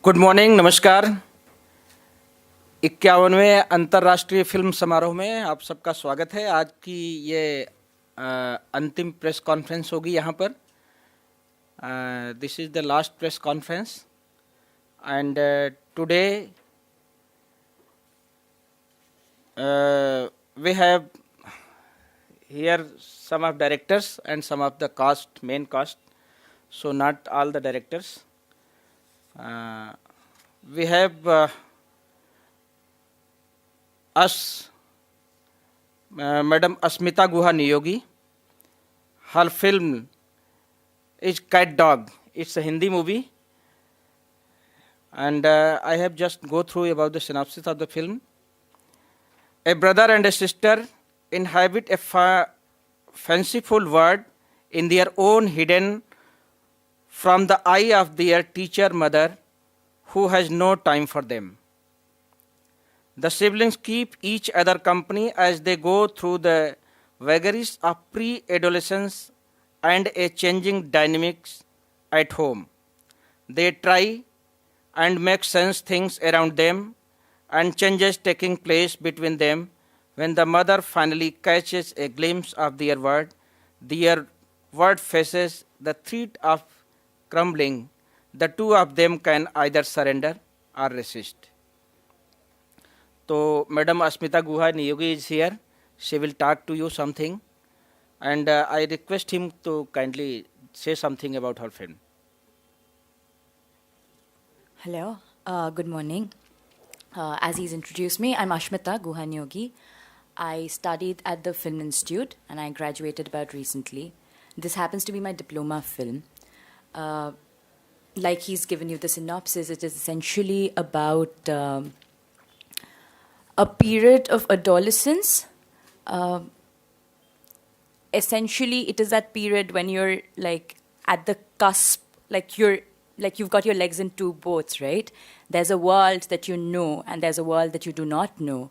Good morning, नमस्कार। 51वें अंतर्राष्ट्रीय film समारोह में आप सबका स्वागत है। आज की ये अंतिम प्रेस कॉन्फ्रेंस होगी यहाँ पर। This is the last press conference and today we have here some of directors and some of the cast, main cast, so not all the directors. We have Madam Ashmita Guha Neogi. Her film is CatDog. It's a Hindi movie, and I have just go through about the synopsis of the film. A brother and a sister inhabit a fanciful world in their own, hidden from the eye of their teacher mother, who has no time for them. The siblings keep each other company as they go through the vagaries of pre-adolescence and a changing dynamics at home. They try and make sense things around them, and changes taking place between them. When the mother finally catches a glimpse of their world faces the threat of crumbling. The two of them can either surrender or resist. So, Madam Ashmita Guha Neogi is here. She will talk to you something, and I request him to kindly say something about her film. Hello, good morning. As he's introduced me, I'm Ashmita Guha Neogi. I studied at the Film Institute and I graduated about recently. This happens to be my diploma film. Like he's given you the synopsis, it is essentially about a period of adolescence. Essentially, it is that period when you're like at the cusp, like you've got your legs in two boats, right? There's a world that you know, and there's a world that you do not know.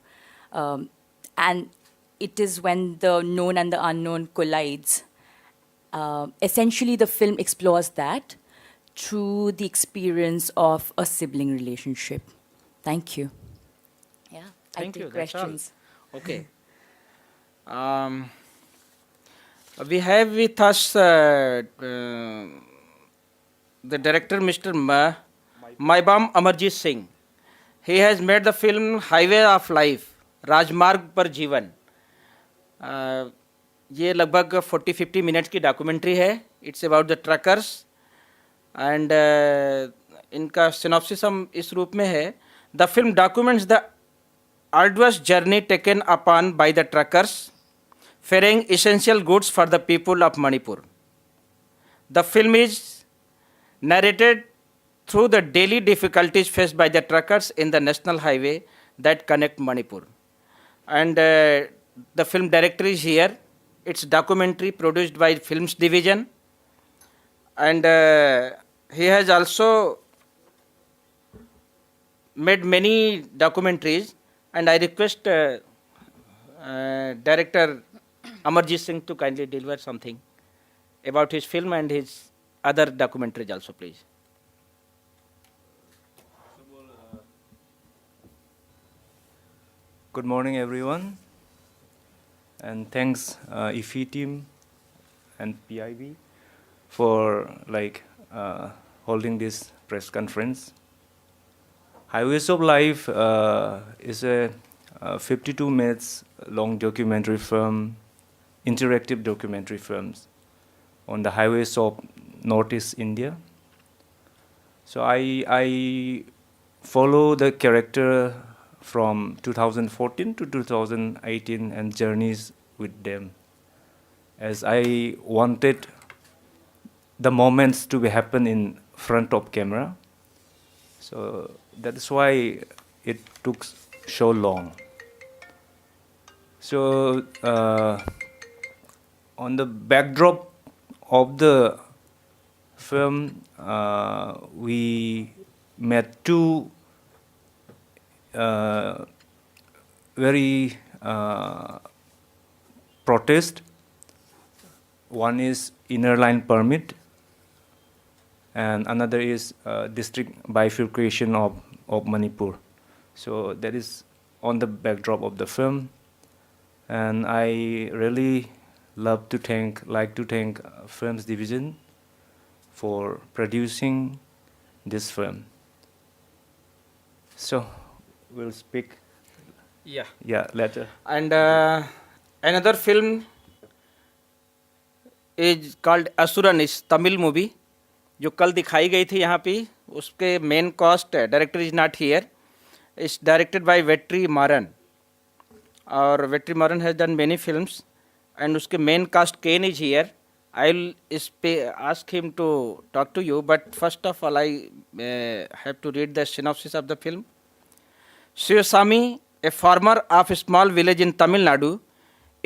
And it is when the known and the unknown collides. Essentially, the film explores that through the experience of a sibling relationship. Thank you. Yeah, Thank I you. take questions. Okay. We have with us the director, Mr. Maibam Amarjeet Singh. He has made the film Highway of Life, राजमार्ग पर जीवन. ये लगभग 40-50 minutes की documentary है. It's about the truckers and इनका synopsis हम इस रूप में है. The film documents the arduous journey taken upon by the truckers ferrying essential goods for the people of Manipur. The film is narrated through the daily difficulties faced by the truckers in the national highway that connect Manipur. And the film director is here. It's documentary produced by Films Division. And he has also made many documentaries. And I request director Amarjeet Singh to kindly deliver something about his film and his other documentaries also, please. Good morning, everyone, and thanks IFFI team and PIB for holding this press conference. Highways of Life is a 52 minutes long documentary film, interactive documentary films on the highways of Northeast India. So I follow the character from 2014 to 2018 and journeys with them, as I wanted the moments to be happen in front of camera. So that's why it took so long. So on the backdrop of the film, we met two very protest. One is inner line permit, and another is district bifurcation of Manipur. So that is on the backdrop of the film, and I really like to thank Films Division for producing this film. So we'll speak later. And another film is called Asuran, is Tamil movie, जो कल दिखाई गई थी यहाँ पे. उसके main cast director is not here. It's directed by Vetri Maaran, और Vetri Maaran has done many films, and उसके main cast Ken is here. I will ask him to talk to you, but first of all I have to read the synopsis of the film. Sivasamy, a farmer of a small village in Tamil Nadu,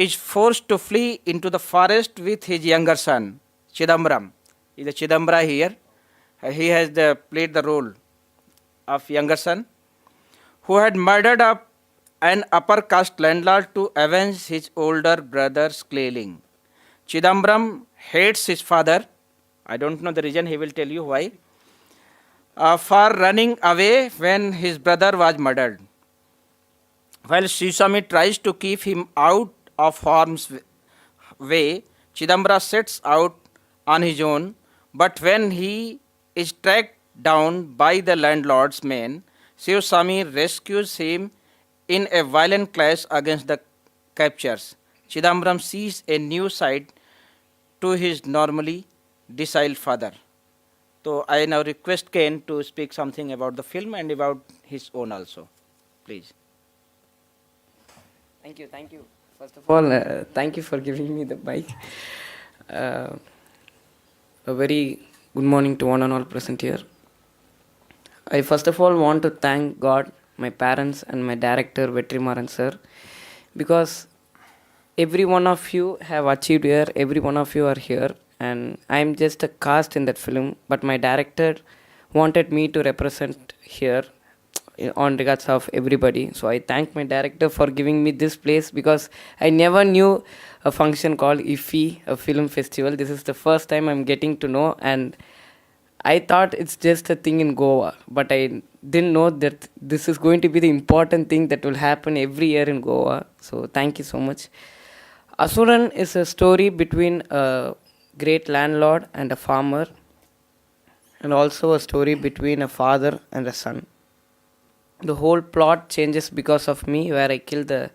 is forced to flee into the forest with his younger son, Chidambaram. He is a Chidambara here. He has played the role of younger son, who had murdered an upper caste landlord to avenge his older brother's killing. Chidambaram hates his father. I don't know the reason, he will tell you why. For running away when his brother was murdered. While Sivasamy tries to keep him out of harm's way, Chidambara sets out on his own, but when he is tracked down by the landlord's men, Sivasamy rescues him in a violent clash against the captors. Chidambaram sees a new side to his normally docile father. So I now request Ken to speak something about the film and about his own also. Please. Thank you. First of all, thank you for giving me the mic. A very good morning to one and all present here. I first of all want to thank God, my parents and my director Vetrimaran sir, because every one of you have achieved here, every one of you are here, and I am just a cast in that film, but my director wanted me to represent here on regards of everybody. So I thank my director for giving me this place, because I never knew a function called IFFI, a film festival. This is the first time I'm getting to know, and I thought it's just a thing in Goa, but I didn't know that this is going to be the important thing that will happen every year in Goa. So thank you so much. Asuran is a story between a great landlord and a farmer, and also a story between a father and a son. The whole plot changes because of me, where I kill the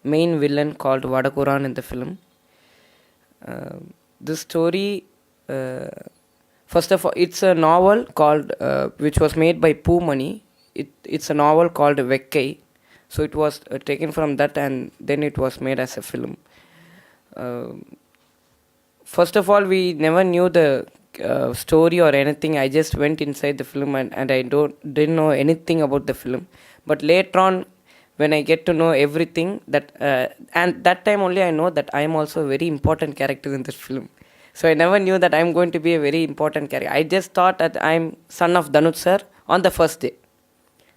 main villain called Vadakuran in the film. This story, first of all, it's a novel called, which was made by Poo Money. It's a novel called Vekkai. So it was taken from that, and then it was made as a film. First of all, we never knew the story or anything. I just went inside the film, and I didn't know anything about the film. But later on, when I get to know everything, that and that time only I know that I am also a very important character in this film. So I never knew that I am going to be a very important character. I just thought that I am son of Dhanush sir on the first day.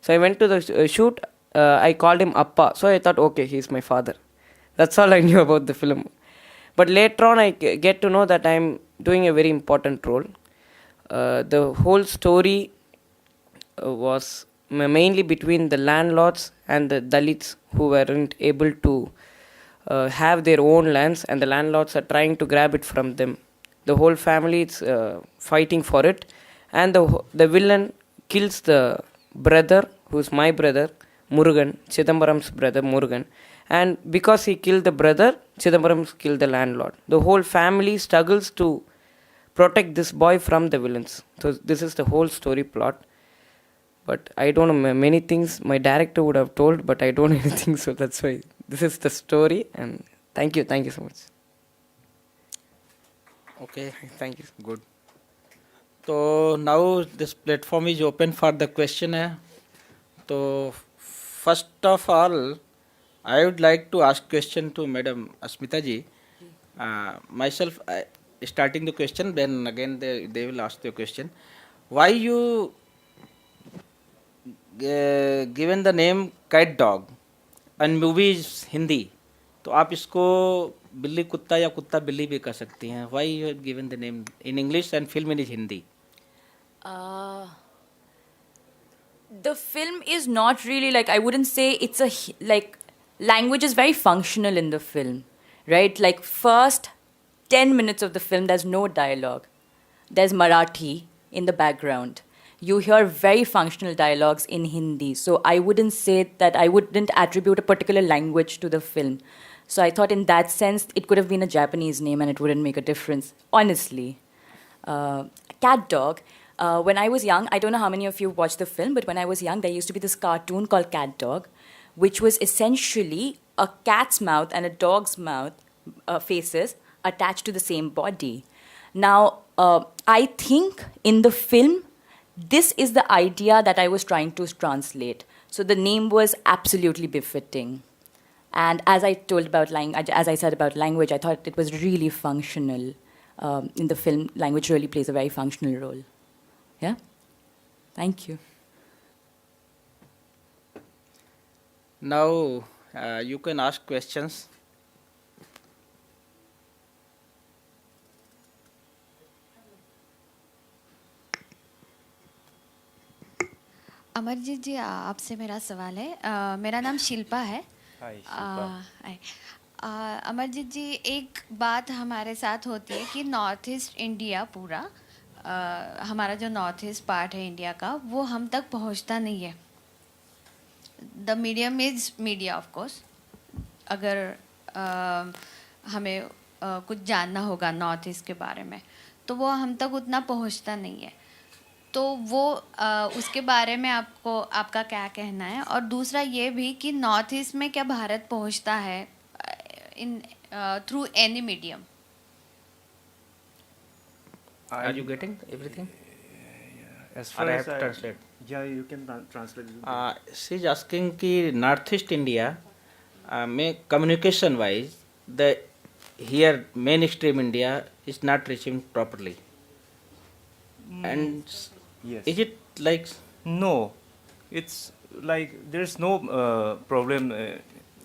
So I went to the shoot. I called him Appa. So I thought, okay, he is my father. That's all I knew about the film. But later on, I get to know that I am doing a very important role. The whole story was mainly between the landlords and the Dalits who weren't able to have their own lands, and the landlords are trying to grab it from them. The whole family is fighting for it, and the villain kills the brother, who is my brother, Murugan, Chidambaram's brother Murugan. And because he killed the brother, Chidambaram killed the landlord. The whole family struggles to protect this boy from the villains. So this is the whole story plot. But I don't know many things my director would have told, but I don't know anything. So that's why this is the story. And thank you so much. Okay, Thank you. good. So now this platform is open for the question. So first of all, I would like to ask question to Madam Ashmita ji. Myself, starting the question, then again they will ask the question. Why you given the name CatDog and movie is Hindi? तो आप इसको बिल्ली कुत्ता या कुत्ता बिल्ली भी कह सकती हैं. Why you have given the name in English and film in Hindi? The film is not really like, I wouldn't say it's like, language is very functional in the film, right? Like, first 10 minutes of the film, there's no dialogue. There's Marathi in the background. You hear very functional dialogues in Hindi. So I wouldn't say that, I wouldn't attribute a particular language to the film. So I thought in that sense, it could have been a Japanese name and it wouldn't make a difference, honestly. CatDog. When I was young, I don't know how many of you watched the film, but when I was young, there used to be this cartoon called CatDog, which was essentially a cat's mouth and a dog's mouth faces attached to the same body. Now, I think in the film, this is the idea that I was trying to translate. So the name was absolutely befitting. And as I said about language, I thought it was really functional. In the film, language really plays a very functional role. Yeah? Thank you. Now, you can ask questions. Amarjeet जी, आपसे मेरा सवाल है। मेरा नाम शिल्पा है। Hi, Shilpa. Amarjeet जी, एक बात हमारे साथ होती है कि नॉर्थ ईस्ट इंडिया पूरा, हमारा जो नॉर्थ ईस्ट पार्ट है इंडिया का, वो हम तक पहुंचता नहीं है। The medium is media of course. अगर हमें कुछ जानना होगा नॉर्थ ईस्ट के बारे में, तो वो हम तक उतना पहुंचता नहीं है। तो वो उसके बारे में आपका क्या कहना है? और दूसरा ये भी कि नॉर्थ ईस्ट में क्या भारत पहुंचता है in through any medium? Are you getting everything? As far Or I as have to translate? Yeah, you can translate. She is asking कि North East India में communication wise, the here mainstream India is not reaching properly. And Yes. is it like No, it's like there's no problem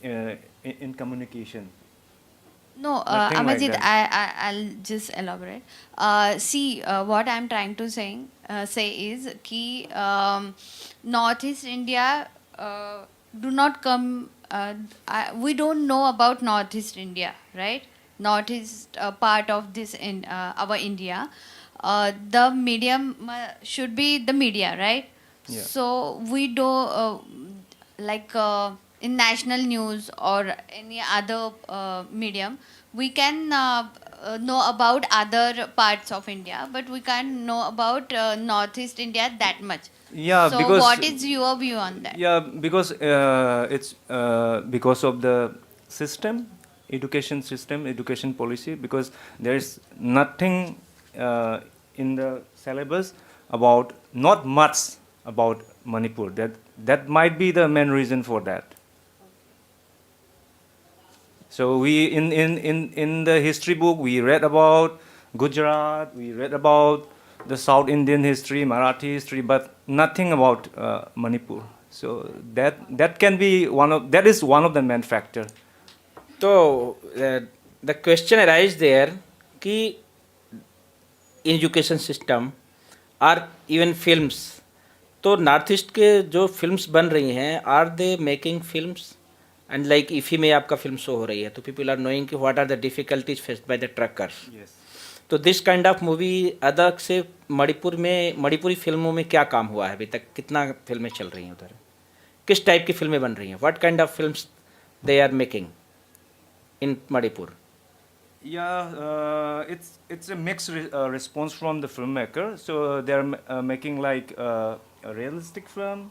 in communication. No, Nothing like Amarjeet, that. I'll just elaborate. See, what I'm trying to say is कि North East India do not come. We don't know about North East India, right? North East part of this in our India. The medium should be the media, right? Yeah. So we do like in national news or any other medium, we can know about other parts of India, but we can't know about Northeast India that much. Yeah, So because what is your view on that? Yeah, because it's because of the system, education policy. Because there is nothing in the syllabus about, not much about Manipur. That might be the main reason for that. So we in the history book we read about Gujarat, we read about the South Indian history, Marathi history, but nothing about Manipur. So that can be that is one of the main factor. So the question arises there कि education system और even films, तो north east के जो films बन रही हैं, are they making films and like IFFI में आपका फिल्म शो हो रही है, तो पीपल आर नोइंग कि what are the difficulties faced by the truckers. तो this kind of movie other से मणिपुरी फिल्मों में क्या काम हुआ है अभी तक? कितना फिल्में चल रही हैं उधर? किस टाइप की फिल्में बन रही हैं? What kind of films they are making in Manipur? Yeah, it's a mixed response from the filmmaker. So they're making like a realistic film,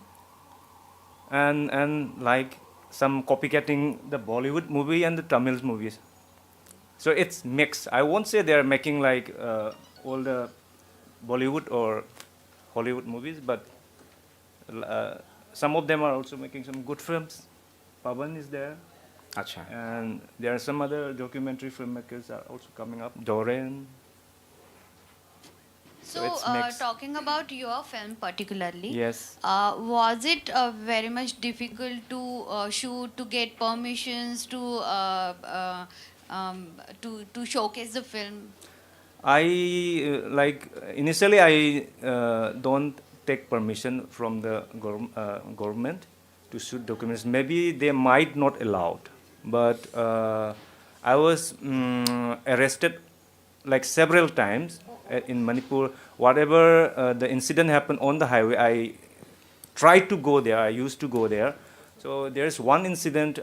and like some copycatting the Bollywood movie and the Tamil movies. So it's mixed. I won't say they're making like all the Bollywood or Hollywood movies, but some of them are also making some good films. Pavan is there. अच्छा. And there are some other documentary filmmakers are also coming up. Doreen. So it's mixed. talking about your film particularly, Yes. Was it very much difficult to shoot, to get permissions to showcase the film? I initially I don't take permission from the government to shoot documents. Maybe they might not allow it, but I was arrested like several times in Manipur. Whatever the incident happened on the highway, I tried to go there. I used to go there. So there's one incident.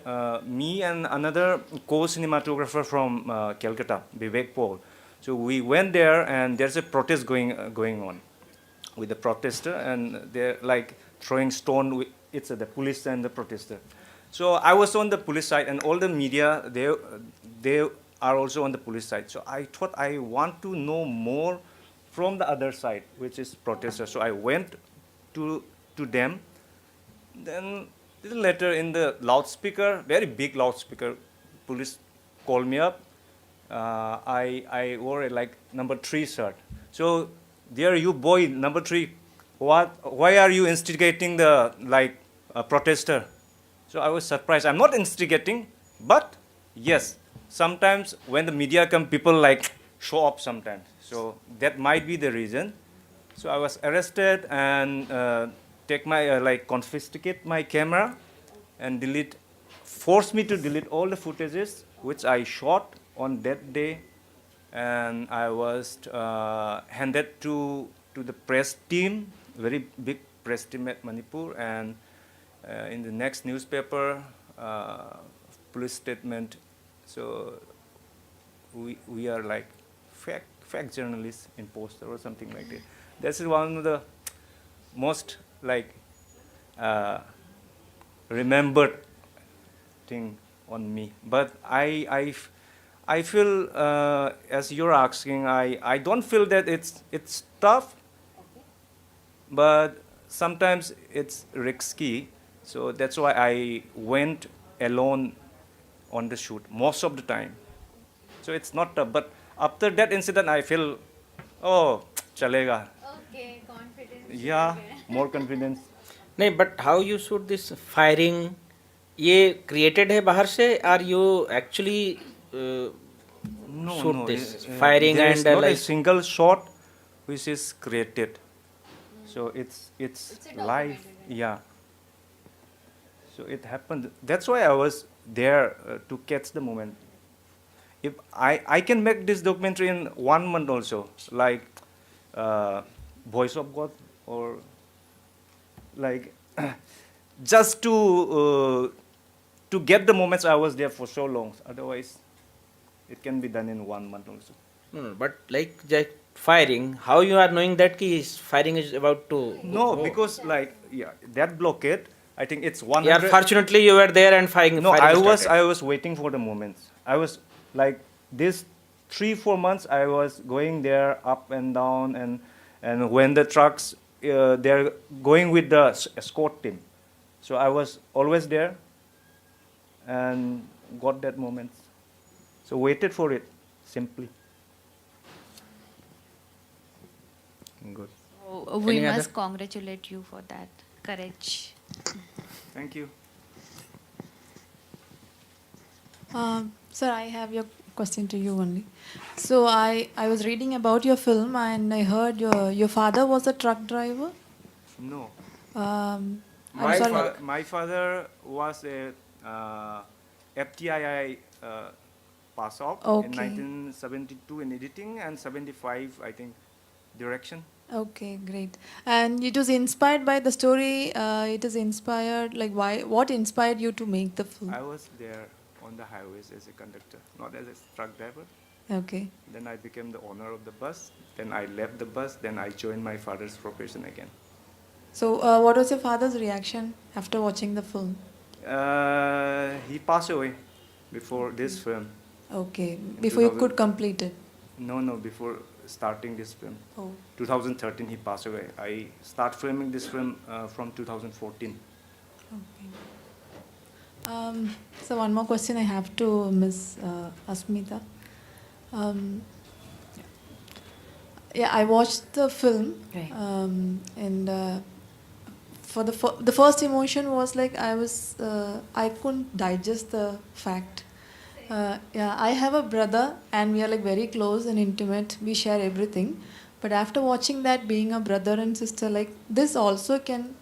Me and another co-cinematographer from Calcutta, Vivek Paul. So we went there, and there's a protest going on with the protester, and they're like throwing stone. It's the police and the protester. So I was on the police side, and all the media they are also on the police side. So I thought I want to know more from the other side, which is protester. So I went to them. Then little later in the loudspeaker, very big loudspeaker, police called me up. I wore a like number 3 shirt. So there you boy number 3, why are you instigating the protester? So I was surprised. I'm not instigating, but yes, sometimes when the media come, people like show up sometimes. So that might be the reason. So I was arrested and take my confiscate my camera and force me to delete all the footages which I shot on that day, and I was handed to the press team, very big press team at Manipur, and in the next newspaper, police statement. So we are like fact journalists in poster or something like that. This is one of the most remembered thing on me. But I feel, as you're asking, I don't feel that it's tough, but sometimes it's risky. So that's why I went alone on the shoot most of the time. So it's not tough. But after that incident, I feel, oh, chalega. Okay, confidence. Yeah, more confidence. नहीं, but how you shoot this firing? ये created है बाहर से, or you actually shoot this firing there and is not a like single shot which is created. So it's live. Yeah. So it happened. That's why I was there to catch the moment. If I can make this documentary in 1 month also, like Voice of God, or like just to get the moments I was there for so long. Otherwise, it can be done in 1 month also. no, but like firing, how you are knowing that firing is about to No, go? because that blockade, I think it's 100. Yeah, fortunately you were there and firing. No, firing I started. was waiting for the moments. I was like this 3-4 months. I was going there up and down, and when the trucks they're going with the escort team, so I was always there and got that moment. So waited for it simply. Good. So we Any must other? congratulate you for that courage. Thank you. Sir, I have your question to you only. So I was reading about your film, and I heard your father was a truck driver. No. I'm My, sorry. my father was a FTII pass out in Okay. 1972 in editing, and 75, I think, direction. Okay, great. And it was inspired by the story. It is inspired, like, why? What inspired you to make the film? I was there on the highways as a conductor, not as a truck driver. Okay. Then I became the owner of the bus. Then I left the bus. Then I joined my father's profession again. So, what was your father's reaction after watching the film? He passed away before this film. Okay, before you 2000. could complete it. No, before starting this film. Oh. 2013 he passed away. I start filming this film from 2014. Okay. So one more question I have to Miss Ashmita. Yeah, I watched the film, Right. and for the first emotion was like I couldn't digest the fact Yeah, I have a brother and we are like very close and intimate. We share everything. But after watching that, being a brother and sister, like this also can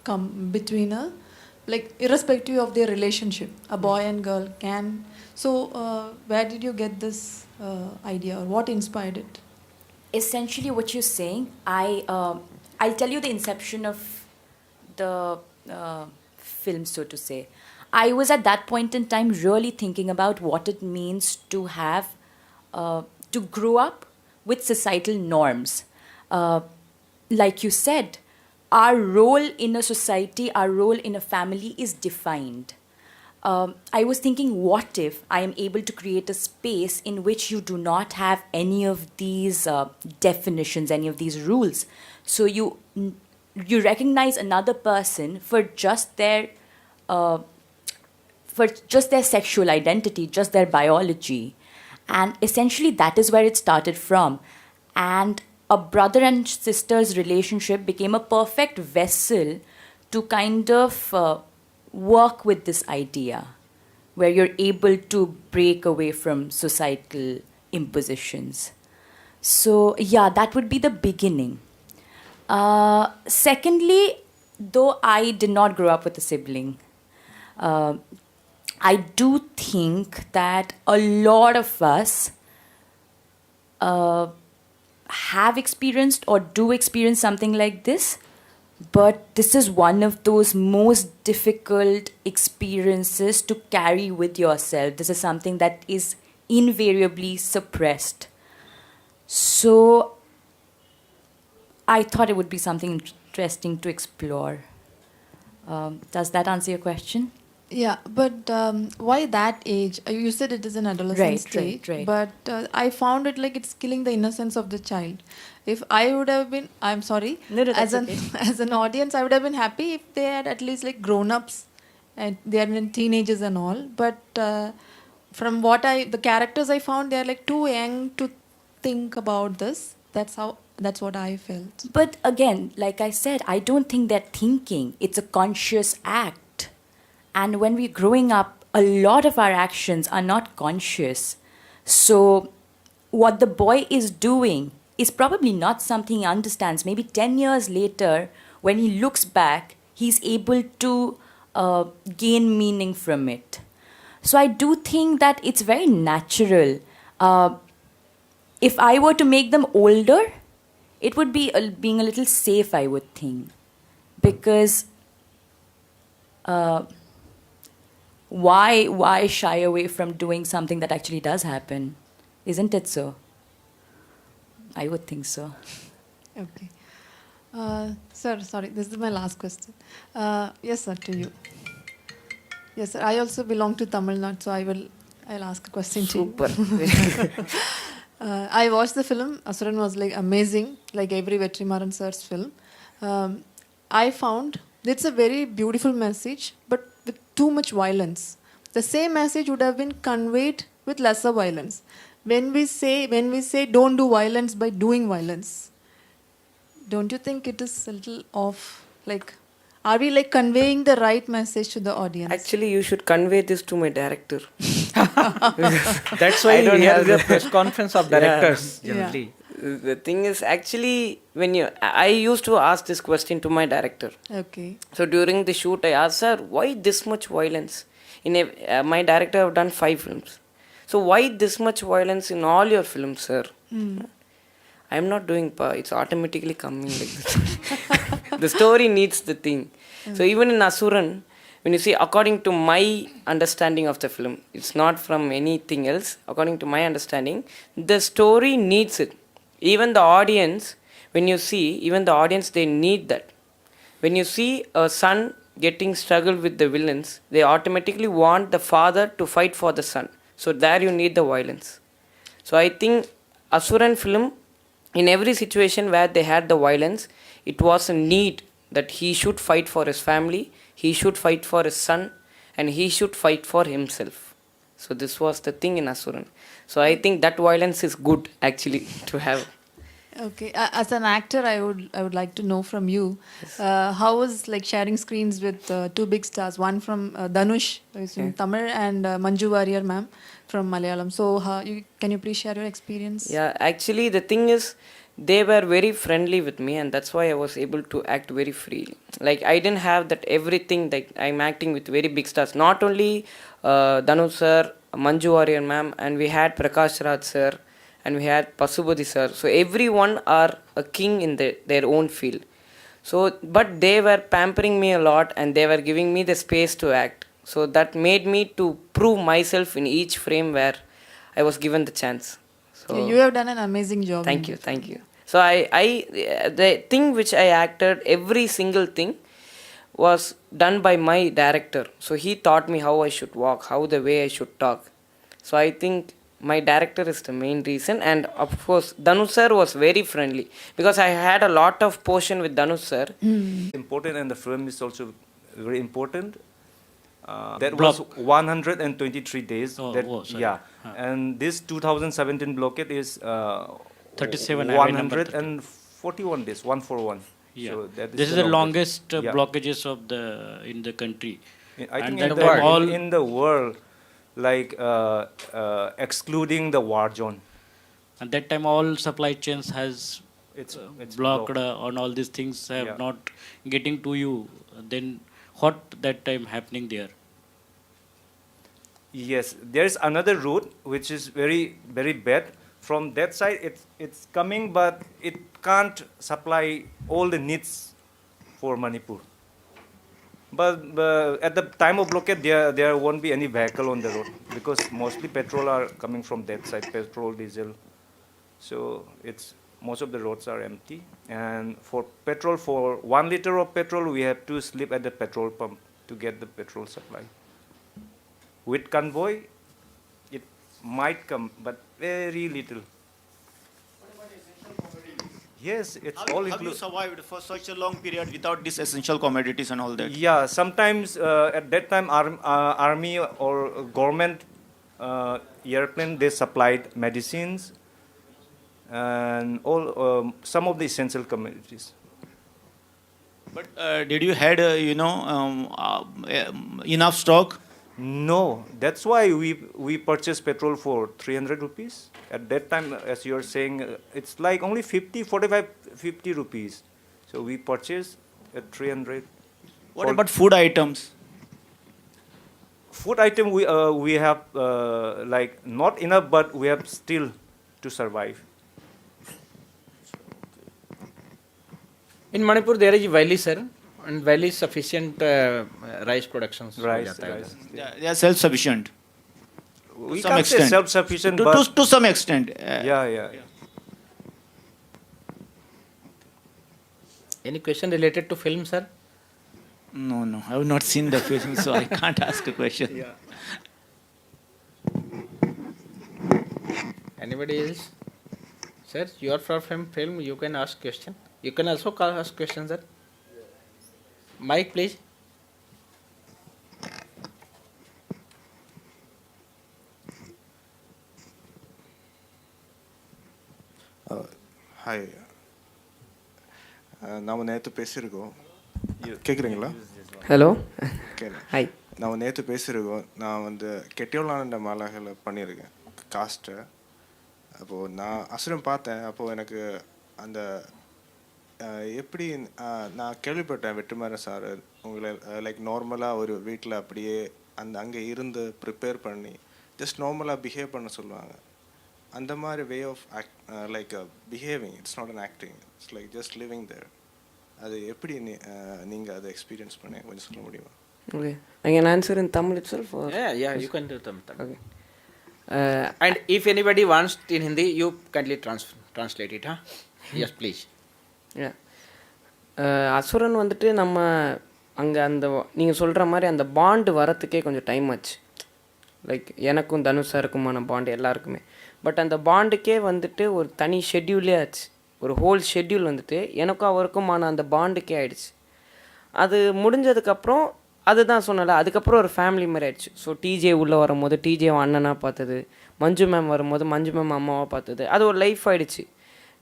come between a, like irrespective of their relationship, a boy and girl can. So, where did you get this idea or what inspired it? Essentially, what you're saying, I'll tell you the inception of the film, so to say. I was at that point in time really thinking about what it means to have, to grow up with societal norms. Like you said, our role in a society, our role in a family is defined. I was thinking, what if I am able to create a space in which you do not have any of these definitions, any of these rules? So you recognize another person for just their sexual identity, just their biology, and essentially that is where it started from. And a brother and sister's relationship became a perfect vessel to kind of work with this idea where you're able to break away from societal impositions. So, yeah, that would be the beginning. Secondly, though I did not grow up with a sibling, I do think that a lot of us have experienced or do experience something like this. But this is one of those most difficult experiences to carry with yourself. This is something that is invariably suppressed. So I thought it would be something interesting to explore. Does that answer your question? Yeah, but why that age? You said it is an adolescent stage, right. but I found it like it's killing the innocence of the child. If I would have been, I'm sorry, No, as that's an okay. as an audience, I would have been happy if they had at least like grown-ups and they are in teenagers and all. But from what the characters I found, they are like too young to think about this. That's what I felt. But again, like I said, I don't think they're thinking. It's a conscious act. And when we're growing up, a lot of our actions are not conscious. So what the boy is doing is probably not something he understands. Maybe 10 years later, when he looks back, he's able to gain meaning from it. So I do think that it's very natural. If I were to make them older, it would be being a little safe, I would think. Because why shy away from doing something that actually does happen? Isn't it so? I would think so. Okay. Sir, sorry, this is my last question. Yes, sir, to you. Yes, sir, I also belong to Tamil Nadu, so I'll ask a question to you. Super. I watched the film. Asuran was like amazing, like every Vetrimaran sir's film. I found it's a very beautiful message, but with too much violence. The same message would have been conveyed with lesser violence. When we say don't do violence by doing violence, don't you think it is a little off? Like, are we like conveying the right message to the audience? Actually, you should convey this to my director. That's why I don't we have have the the- press conference of directors Yeah. generally. The thing is, actually, I used to ask this question to my director. Okay. So during the shoot, I asked, sir, why this much violence? My director have done 5 films. So why this much violence in all your films, sir? I'm not doing it's automatically coming like this. The story needs the thing. So even in Asuran, when you see, according to my understanding of the film, it's not from anything else. According to my understanding, the story needs it. Even the audience, when you see, even the audience, they need that. When you see a son getting struggled with the villains, they automatically want the father to fight for the son. So there you need the violence. So I think Asuran film, in every situation where they had the violence, it was a need that he should fight for his family, he should fight for his son, and he should fight for himself. So this was the thing in Asuran. So I think that violence is good actually to have. Okay, as an actor, I would like to know from you, how was like sharing screens with two big stars, one from Dhanush, who is in Tamil, and Manju Warrier ma'am from Malayalam. So, can you please share your experience? Yeah, actually, the thing is, they were very friendly with me, and that's why I was able to act very freely. Like, I didn't have that everything, like, I'm acting with very big stars. Not only Dhanush sir, Manju Warrior ma'am, and we had Prakash Raj sir, and we had Pasubodhi sir. So, everyone are a king in their own field. So, but they were pampering me a lot, and they were giving me the space to act. So, that made me to prove myself in each frame where I was given the chance. So, You have done an amazing job. thank you. So the thing which I acted, every single thing was done by my director. So he taught me how I should walk, how the way I should talk. So I think my director is the main reason, and of course Dhanush sir was very friendly because I had a lot of portion with Dhanush sir. Important, and the film is also very important. That was 123 days. Sorry. Yeah, and this 2017 blockade is 37, 141 days, 141. Yeah. So that This is the longest Yeah. blockages of in the country. I think And in that all in the world, like excluding the war zone. at that time all supply chains has It's blocked on all these things have Yeah. not getting to you. Then what that time happening there? Yes, there is another route which is very very bad. From that side, it's coming, but it can't supply all the needs for Manipur. But at the time of blockade, there won't be any vehicle on the road because mostly petrol are coming from that side, petrol, diesel. So it's most of the roads are empty. And for petrol, for 1 liter of petrol, we have to sleep at the petrol pump to get the petrol supply. With convoy, it might come, but very little. Yes, it's all How you included. survived for such a long period without these essential commodities and all that? Yeah, sometimes at that time, army or government airplane, they supplied medicines and all some of the essential commodities. But did you had enough stock? No, that's why we purchased petrol for 300 rupees. At that time, as you are saying, it's like only 50 rupees. So we purchased at 300. What about food items? Food item we have like not enough, but we have still to survive. In Manipur, there is valley, sir, and valley sufficient rice productions. हो Rice, जाता है rice. इधर. They are self-sufficient. We some can't say extent. self-sufficient, To, but to some extent. yeah. Any question related to film, sir? No, I have not seen the film, so I can't ask a question. Anybody else? Sir, you are from film. You can ask question. You can also ask questions, sir. Mic, please. Hi நாம் நேற்று பேசியிருக்கோம் கேட்குறீங்களா Hello. Okay Hi. நம்ம நேற்று பேசியிருக்கோம் நான் வந்து கெட்டியோலான மாலாகில் பண்ணியிருக்கேன் காஸ்ட்டை அப்போது நான் அசுரம் பார்த்தேன் அப்போது எனக்கு அந்த எப்படி நான் கேள்விப்பட்டேன் வெற்றிமாறன் சார் உங்களை லைக் நார்மலாக ஒரு வீட்டில் அப்படியே அங்கே இருந்து ப்ரிப்பேர் பண்ணி ஜஸ்ட் நார்மலாக பிஹேவ் பண்ண சொல்லுவாங்க அந்த மாதிரி way of like behaving it's not an acting it's like just living there அது எப்படி நீங்கள் அதை எக்ஸ்பீரியன்ஸ் பண்ணி கொஞ்சம் சொல்ல முடியுமா? Okay. I can answer in Tamil itself? Or? Yeah, you can do Tamil. Okay. And if anybody wants in Hindi, you kindly translate it, huh? Yes, please. Yeah. அசுரன் வந்துட்டு நம்ம அங்கே அந்த நீங்கள் சொல்கிற மாதிரி அந்த பாண்டு வரத்துக்கே கொஞ்சம் டைம் ஆச்சு. லைக் எனக்கும் தனுஷ் சாருக்குமான பாண்டு எல்லாருக்குமே. பட் அந்த பாண்டுக்கே வந்துட்டு ஒரு தனி ஷெட்யூலே ஆச்சு. ஒரு ஹோல் ஷெட்யூல் வந்துட்டு எனக்கும் அவருக்குமான அந்த பாண்டுக்கே ஆயிடுச்சு. அது முடிஞ்சதுக்கப்புறம் அதுதான் சொன்னல, அதுக்கப்புறம் ஒரு ஃபேமிலி மாதிரி ஆயிடுச்சு. ஸோ டிஜே உள்ளே வரும்போது டிஜே அண்ணனாக பார்த்தது, மஞ்சு மேம் வரும்போது மஞ்சு மேம் அம்மாவாக பார்த்தது, அது ஒரு லைஃப் ஆகிடுச்சு.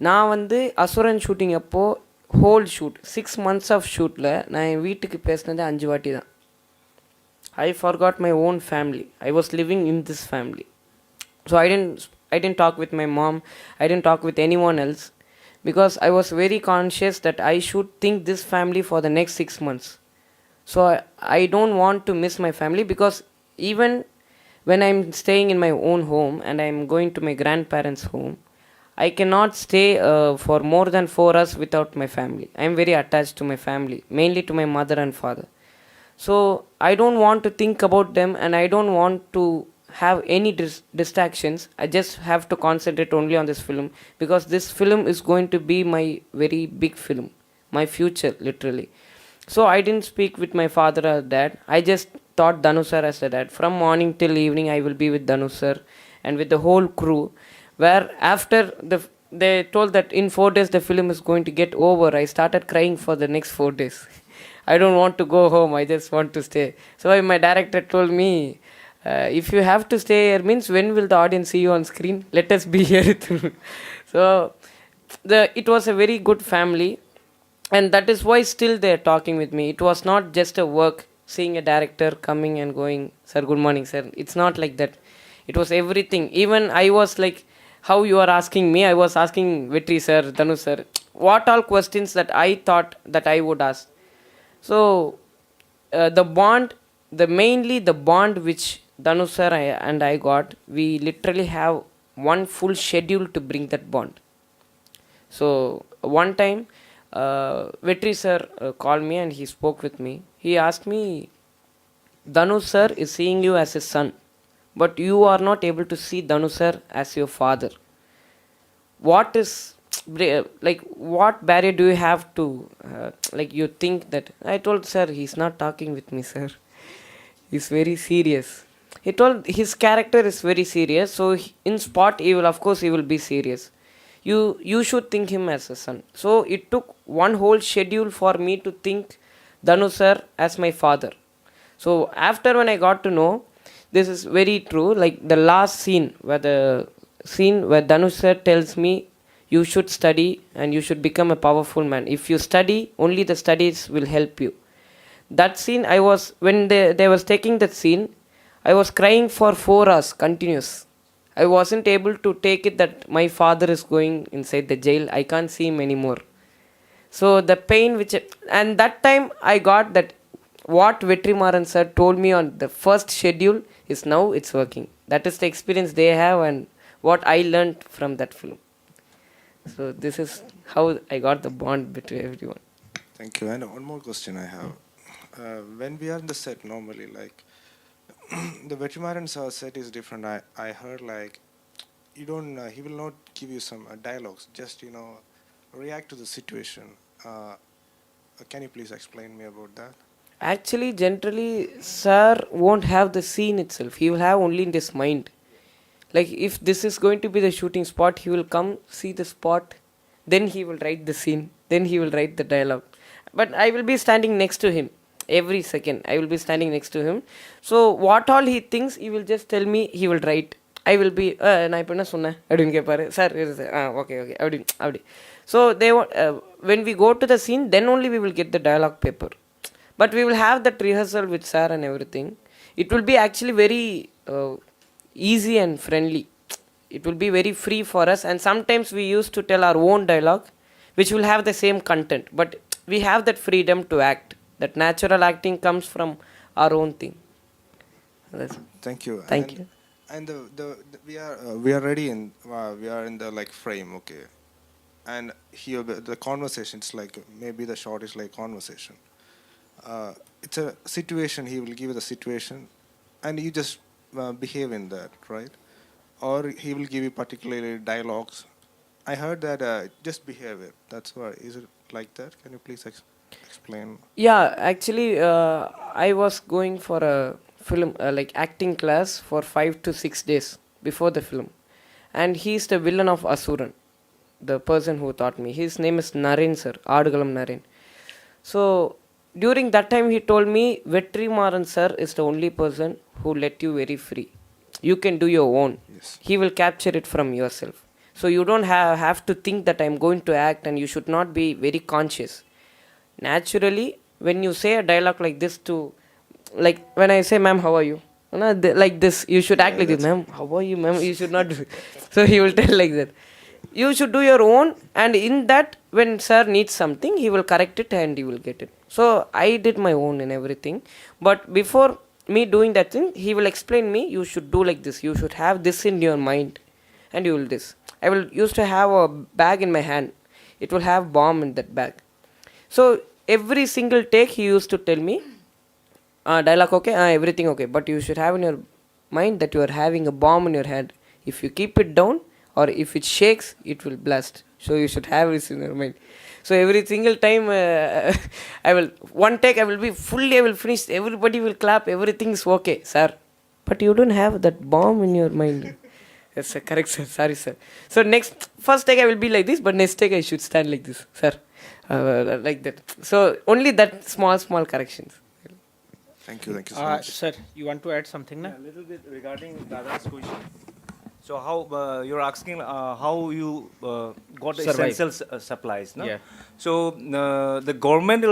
நான் வந்து அசுரன் ஷூட்டிங் அப்போது ஹோல் ஷூட் 6 months ஆஃப் ஷூட்டில் நான் என் வீட்டுக்கு பேசினது 5 வாட்டி தான். I forgot my own family. I was living in this family. So I didn't talk with my mom. I didn't talk with anyone else because I was very conscious that I should think this family for the next 6 months. So I don't want to miss my family because even when I'm staying in my own home and I'm going to my grandparents' home, I cannot stay for more than 4 hours without my family. I'm very attached to my family, mainly to my mother and father. So I don't want to think about them and I don't want to have any distractions. I just have to concentrate only on this film because this film is going to be my very big film, my future literally. So I didn't speak with my father or dad. I just thought Dhanu sir as a dad. From morning till evening I will be with Dhanu sir and with the whole crew, where after they told that in 4 days the film is going to get over, I started crying for the next 4 days. I don't want to go home, I just want to stay. So my director told me, if you have to stay here means when will the audience see you on screen? Let us be here through. So it was a very good family and that is why still they are talking with me. It was not just a work, seeing a director coming and going, sir good morning sir. It's not like that. It was everything. Even I was like how you are asking me, I was asking Vetri sir, Dhanu sir, what all questions that I thought that I would ask. So the bond, mainly the bond which Dhanu sir and I got, we literally have one full schedule to bring that bond. So one time Vetri sir called me and he spoke with me. He asked me, Dhanu sir is seeing you as his son, but you are not able to see Dhanu sir as your father. What is like what barrier do you have to like you think that? I told sir, he's not talking with me sir, he's very serious. He told his character is very serious, so in spot he will, of course he will be serious. You should think him as a son. So it took one whole schedule for me to think Dhanu sir as my father. So after when I got to know, this is very true, like the last scene where Dhanu sir tells me you should study and you should become a powerful man. If you study, only the studies will help you. That scene, when they was taking that scene, I was crying for 4 hours continuous. I wasn't able to take it that my father is going inside the jail. I can't see him anymore. So the pain and that time I got that what Vetrimaran sir told me on the first schedule is now it's working. That is the experience they have and what I learned from that film. So this is how I got the bond between everyone. Thank you. And one more question I have. When we are in the set normally, like the Vetrimaran set is different. I heard like you don't. He will not give you some dialogues. Just react to the situation. Can you please explain me about that? Actually, generally, sir won't have the scene itself. He will have only in his mind. Like if this is going to be the shooting spot, he will come see the spot, then he will write the scene, then he will write the dialogue. But I will be standing next to him every second. I will be standing next to him. So what all he thinks, he will just tell me. He will write. I will be நான் இப்போ என்ன சொன்னேன் அப்படின்னு கேட்பாரு sir okay அப்படி. So they when we go to the scene, then only we will get the dialogue paper. But we will have that rehearsal with sir and everything. It will be actually very easy and friendly. It will be very free for us, and sometimes we used to tell our own dialogue which will have the same content, but we have that freedom to act. That natural acting comes from our own thing. Thank you. Thank you. And we are ready in we are in the like frame, okay, and here the conversation is like maybe the shot is like conversation. It's a situation. He will give you the situation and you just behave in that, right? Or he will give you particularly dialogues. I heard that just behavior. That's why. Is it like that? Can you please explain? Yeah, actually, I was going for a film like acting class for 5 to 6 days before the film, and he's the villain of Asuran, the person who taught me. His name is Naren sir, Adugalam Naren. So during that time he told me Vetrimaran sir is the only person who let you very free. You can do your own. Yes. He will capture it from yourself. So you don't have to think that I'm going to act, and you should not be very conscious. Naturally, when you say a dialogue like this to, like when I say, ma'am, how are you? Like this, you should act like this, ma'am, how are you, ma'am? You should not do it. So he will tell like that. You should do your own, and in that, when sir needs something, he will correct it and you will get it. So I did my own in everything. But before me doing that thing, he will explain me, you should do like this. You should have this in your mind, and you will this. I will used to have a bag in my hand. It will have bomb in that bag. So every single take he used to tell me, dialogue okay, everything okay, but you should have in your mind that you are having a bomb in your head. If you keep it down, or if it shakes, it will blast. So you should have this in your mind. So every single time one take I will finish, everybody will clap, everything is okay, sir. But you don't have that bomb in your mind. Yes, sir, correct, sir. Sorry, sir. So first take I will be like this, but next take I should stand like this, sir. Like that. So only that small corrections. Thank you so much. Sir, you want to add something now? A little bit regarding Dada's question. So how you're asking how you got the essential supplies, no? Yeah. So the government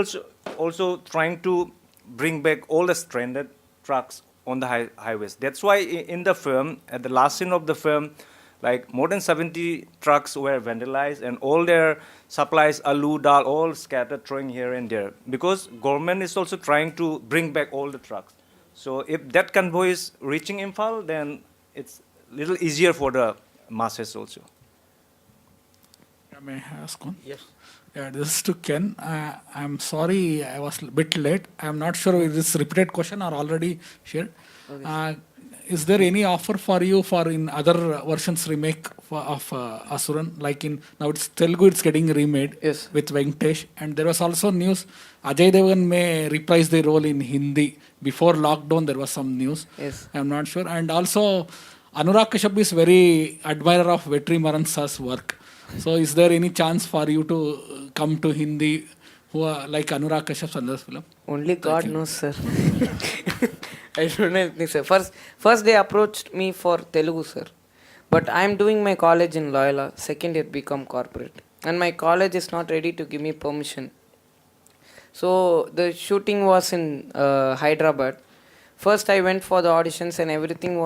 also trying to bring back all the stranded trucks on the highways. That's why in the film, at the last scene of the film, like more than 70 trucks were vandalized and all their supplies, aloo, dal, all scattered, throwing here and there. Because government is also trying to bring back all the trucks. So if that convoy is reaching Imphal, then it's a little easier for the masses also. May I ask one? Yes. Yeah, this is to Ken. I'm sorry I was a bit late. I'm not sure if this is a repeated question or already shared. Okay. Is there any offer for you for in other versions remake of Asuran? Like now it's Telugu, it's getting remade with Venkatesh. And there was also news, Ajay Devgan may reprise the role in Hindi. Before lockdown there was some news. Yes. I'm not sure. And also Anurag Kashyap is very admirer of Vetri Maran Sir's work. So is there any chance for you to come to Hindi who are like Anurag Kashyap's another film? Only God knows, sir. I don't know anything, sir. First they approached me for Telugu, sir. But I am doing my college in Loyola, second year become corporate. And my college is not ready to give me permission. So the shooting was in Hyderabad. First I went for the auditions and everything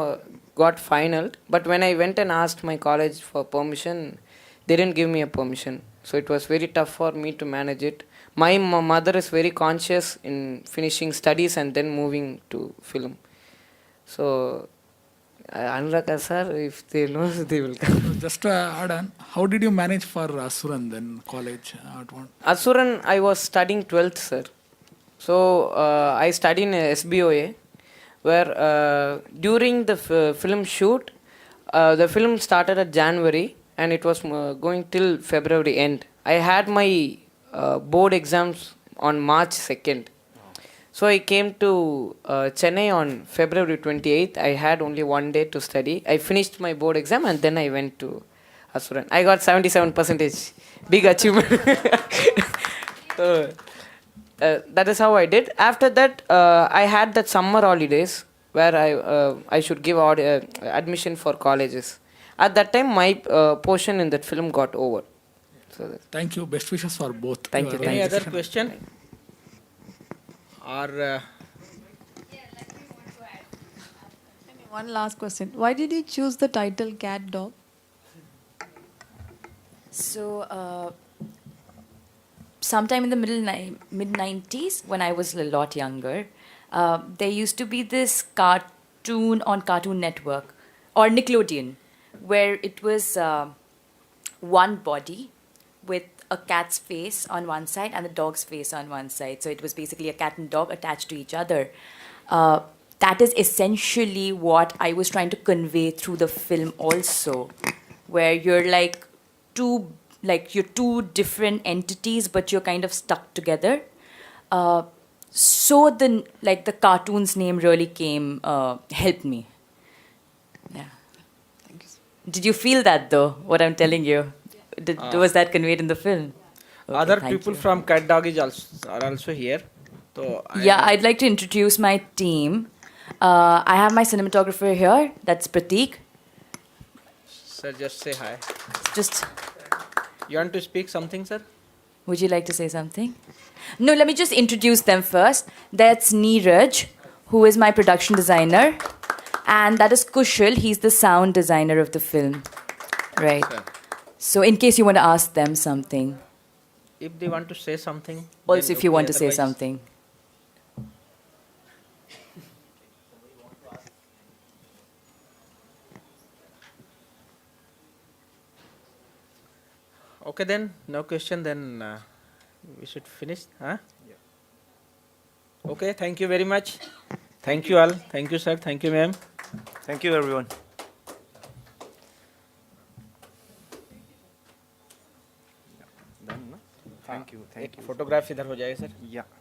got finaled. But when I went and asked my college for permission, they didn't give me a permission. So it was very tough for me to manage it. My mother is very conscious in finishing studies and then moving to film. So, Anurag sir, if they know, they will come. Just to add on, how did you manage for Asuran then, college? Asuran, I was studying 12th, sir. So, I studied in SBOA, where during the film shoot, the film started at January and it was going till February end. I had my board exams on March 2nd. So I came to Chennai on February 28th. I had only one day to study. I finished my board exam and then I went to Asuran. I got 77%. Big achievement. So, that is how I did. After that, I had that summer holidays where I should give admission for colleges. At that time, my portion in that film got over. So thank you. Best wishes for both. Thank you. Any other question? Or one last question. Why did you choose the title CatDog? So, sometime in the mid-90s, when I was a lot younger, there used to be this cartoon on Cartoon Network or Nickelodeon, where it was one body with a cat's face on one side and the dog's face on one side. So it was basically a cat and dog attached to each other. That is essentially what I was trying to convey through the film also, where you're you're two different entities, but you're kind of stuck together. So the cartoon's name really helped me. Yeah. Thank you. Did you feel that though, what I'm telling you? Was that conveyed in the film? Okay, other people from CatDog are also here. So I'd like to introduce my team. I have my cinematographer here, that's Prateek. Sir, just say hi. Just, You want to speak something, sir? would you like to say something? No, let me just introduce them first. That's Neeraj, who is my production designer. And that is Kushal, he's the sound designer of the film. Right. Sir. So in case you want to ask them something. If they want to say something. Also, then if you okay, want to say otherwise- something. Okay then, no question, then we should finish. Huh? Okay, thank you very much. Thank you all. Thank you, sir. Thank you, ma'am. Thank you, everyone. Thank you. एक photograph इधर हो जाएगा sir. Yeah.